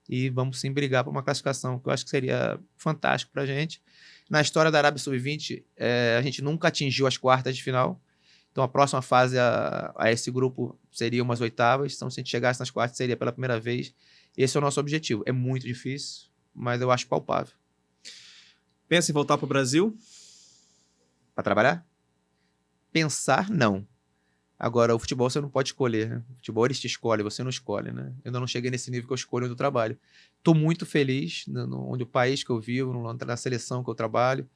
e vamos sim brigar por uma classificação que eu acho que seria fantástico para a gente. Na história da Arábia Sub-20, a gente nunca atingiu as quartas de final. Então, a próxima fase a esse grupo seria umas oitavas. Então, se a gente chegasse nas quartas, seria pela primeira vez. Esse é o nosso objetivo. É muito difícil, mas eu acho palpável. Pensa em voltar para o Brasil? Para trabalhar? Pensar, não. Agora, o futebol você não pode escolher, né? O futebol eles te escolhem, você não escolhe, né? Eu ainda não cheguei nesse nível que eu escolho onde eu trabalho. Estou muito feliz onde o país que eu vivo, na seleção que eu trabalho.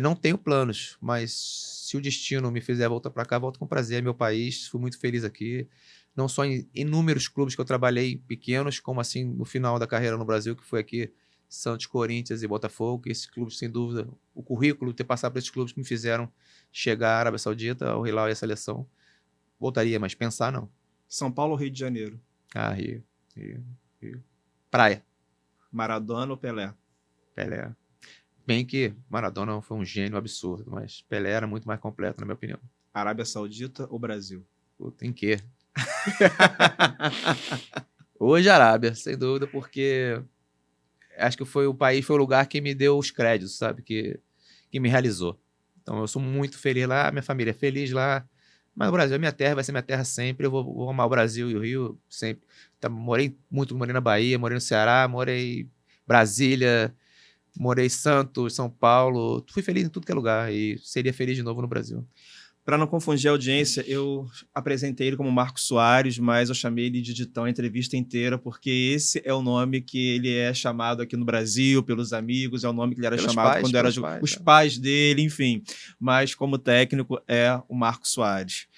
Não tenho planos, mas se o destino me fizer voltar para cá, volto com prazer. É meu país, fui muito feliz aqui. Não só em inúmeros clubes que eu trabalhei pequenos, como assim no final da carreira no Brasil, que foi aqui Santos, Corinthians e Botafogo. Esses clubes, sem dúvida, o currículo, ter passado por esses clubes que me fizeram chegar à Arábia Saudita, ao Hilal e à seleção. Voltaria, mas pensar não. São Paulo ou Rio de Janeiro? Ah, Rio. Praia. Maradona ou Pelé? Pelé. Bem que Maradona foi um gênio absurdo, mas Pelé era muito mais completo, na minha opinião. Arábia Saudita ou Brasil? Tem que. Hoje Arábia, sem dúvida, porque acho que foi o lugar que me deu os créditos, sabe? Que me realizou. Então eu sou muito feliz lá, minha família é feliz lá. Mas o Brasil é minha terra, vai ser minha terra sempre. Eu vou amar o Brasil e o Rio sempre. Morei na Bahia, morei no Ceará, morei em Brasília, morei em Santos, São Paulo. Fui feliz em tudo que é lugar e seria feliz de novo no Brasil. Para não confundir a audiência, eu apresentei ele como Marcos Soares, mas eu chamei ele de Ditão a entrevista inteira, porque esse é o nome que ele é chamado aqui no Brasil, pelos amigos, é o nome que ele era chamado quando era os pais dele, enfim. Mas como técnico é o Marcos Soares.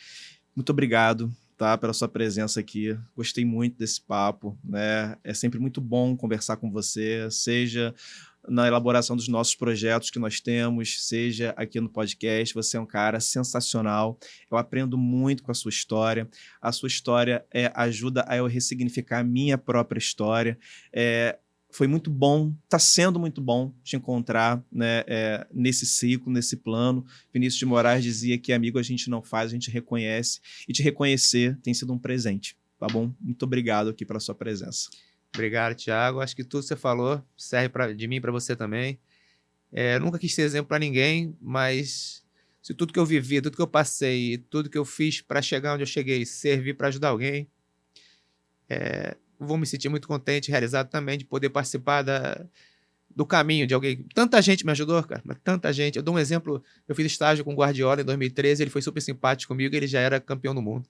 Muito obrigado, tá, pela sua presença aqui. Gostei muito desse papo, né? É sempre muito bom conversar com você, seja na elaboração dos nossos projetos que nós temos, seja aqui no podcast. Você é um cara sensacional. Eu aprendo muito com a sua história. A sua história ajuda a eu ressignificar a minha própria história. Foi muito bom, está sendo muito bom te encontrar, né, nesse ciclo, nesse plano. Vinícius de Moraes dizia que amigo a gente não faz, a gente reconhece. E te reconhecer tem sido um presente, tá bom? Muito obrigado aqui pela sua presença. Obrigado, Thiago. Acho que tudo que você falou serve de mim para você também. Nunca quis ser exemplo para ninguém, mas se tudo que eu vivi, tudo que eu passei, tudo que eu fiz para chegar onde eu cheguei, servir para ajudar alguém, vou me sentir muito contente e realizado também de poder participar do caminho de alguém. Tanta gente me ajudou, cara, mas tanta gente. Eu dou um exemplo, eu fiz estágio com o Guardiola em 2013, ele foi super simpático comigo, ele já era campeão do mundo.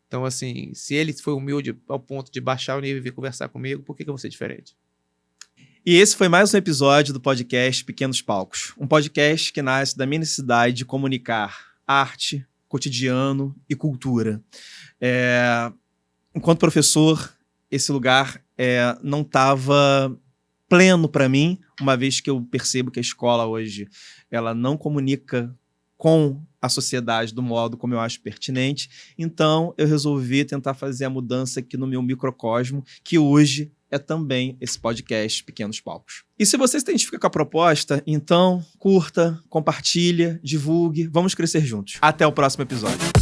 Então, assim, se ele foi humilde ao ponto de baixar o nível e vir conversar comigo, por que eu vou ser diferente? E esse foi mais um episódio do podcast Pequenos Palcos. Um podcast que nasce da minha necessidade de comunicar arte, cotidiano e cultura. Enquanto professor, esse lugar não estava pleno para mim, uma vez que eu percebo que a escola hoje ela não comunica com a sociedade do modo como eu acho pertinente. Então, eu resolvi tentar fazer a mudança aqui no meu microcosmo, que hoje é também esse podcast Pequenos Palcos. E se você se identifica com a proposta, então curta, compartilha, divulgue, vamos crescer juntos. Até o próximo episódio.